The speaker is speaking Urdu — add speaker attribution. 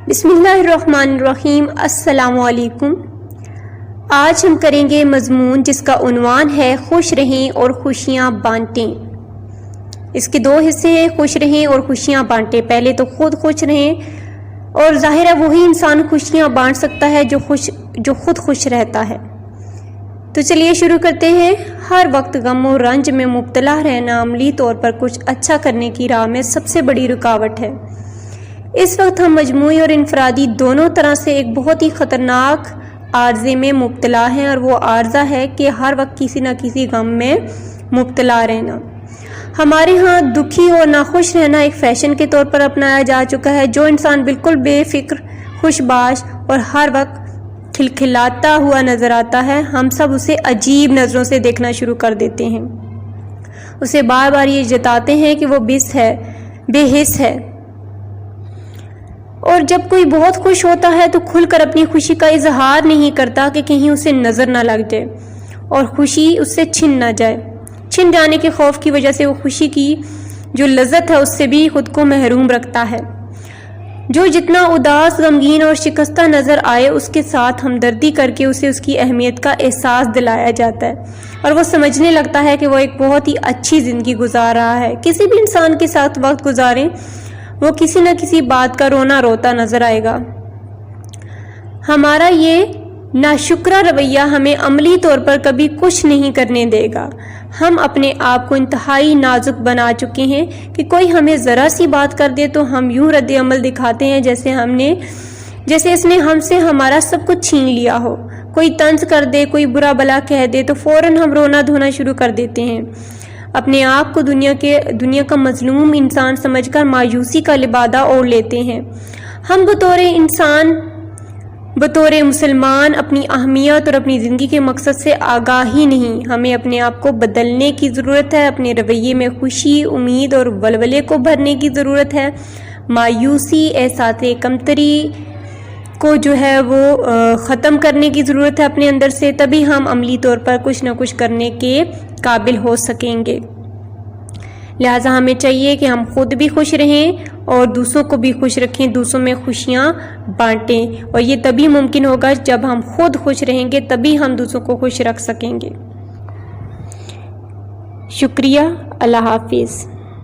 Speaker 1: بسم اللہ الرحمن الرحیم۔ السلام علیکم۔ آج ہم کریں گے مضمون جس کا عنوان ہے خوش رہیں اور خوشیاں بانٹیں۔ اس کے دو حصے ہیں، خوش رہیں اور خوشیاں بانٹیں۔ پہلے تو خود خوش رہیں، اور ظاہر ہے وہی انسان خوشیاں بانٹ سکتا ہے جو خود خوش رہتا ہے۔ تو چلیے شروع کرتے ہیں۔ ہر وقت غم و رنج میں مبتلا رہنا عملی طور پر کچھ اچھا کرنے کی راہ میں سب سے بڑی رکاوٹ ہے۔ اس وقت ہم مجموعی اور انفرادی دونوں طرح سے ایک بہت ہی خطرناک عارضے میں مبتلا ہیں، اور وہ عارضہ ہے کہ ہر وقت کسی نہ کسی غم میں مبتلا رہنا۔ ہمارے ہاں دکھی اور ناخوش رہنا ایک فیشن کے طور پر اپنایا جا چکا ہے۔ جو انسان بالکل بے فکر، خوش باش اور ہر وقت کھلکھلاتا ہوا نظر آتا ہے، ہم سب اسے عجیب نظروں سے دیکھنا شروع کر دیتے ہیں۔ اسے بار بار یہ جتاتے ہیں کہ وہ بے حس ہے، اور جب کوئی بہت خوش ہوتا ہے تو کھل کر اپنی خوشی کا اظہار نہیں کرتا کہ کہیں اسے نظر نہ لگ جائے اور خوشی اس سے چھن نہ جائے۔ چھن جانے کے خوف کی وجہ سے وہ خوشی کی جو لذت ہے اس سے بھی خود کو محروم رکھتا ہے۔ جو جتنا اداس، غمگین اور شکستہ نظر آئے، اس کے ساتھ ہمدردی کر کے اسے اس کی اہمیت کا احساس دلایا جاتا ہے، اور وہ سمجھنے لگتا ہے کہ وہ ایک بہت ہی اچھی زندگی گزار رہا ہے۔ کسی بھی انسان کے ساتھ وقت گزاریں، وہ کسی نہ کسی بات کا رونا روتا نظر آئے گا۔ ہمارا یہ ناشکرا رویہ ہمیں عملی طور پر کبھی کچھ نہیں کرنے دے گا۔ ہم اپنے آپ کو انتہائی نازک بنا چکے ہیں کہ کوئی ہمیں ذرا سی بات کر دے تو ہم یوں رد عمل دکھاتے ہیں جیسے اس نے ہم سے ہمارا سب کچھ چھین لیا ہو۔ کوئی طنز کر دے، کوئی برا بلا کہہ دے تو فوراً ہم رونا دھونا شروع کر دیتے ہیں۔ اپنے آپ کو دنیا کا مظلوم انسان سمجھ کر مایوسی کا لبادہ اوڑھ لیتے ہیں۔ ہم بطور مسلمان اپنی اہمیت اور اپنی زندگی کے مقصد سے آگاہ ہی نہیں۔ ہمیں اپنے آپ کو بدلنے کی ضرورت ہے، اپنے رویے میں خوشی، امید اور ولولے کو بھرنے کی ضرورت ہے۔ مایوسی، احساس کمتری کو جو ہے وہ ختم کرنے کی ضرورت ہے اپنے اندر سے، تبھی ہم عملی طور پر کچھ نہ کچھ کرنے کے قابل ہو سکیں گے۔ لہٰذا ہمیں چاہیے کہ ہم خود بھی خوش رہیں اور دوسروں کو بھی خوش رکھیں، دوسروں میں خوشیاں بانٹیں، اور یہ تبھی ممکن ہوگا جب ہم خود خوش رہیں گے، تبھی ہم دوسروں کو خوش رکھ سکیں گے۔ شکریہ۔ اللہ حافظ۔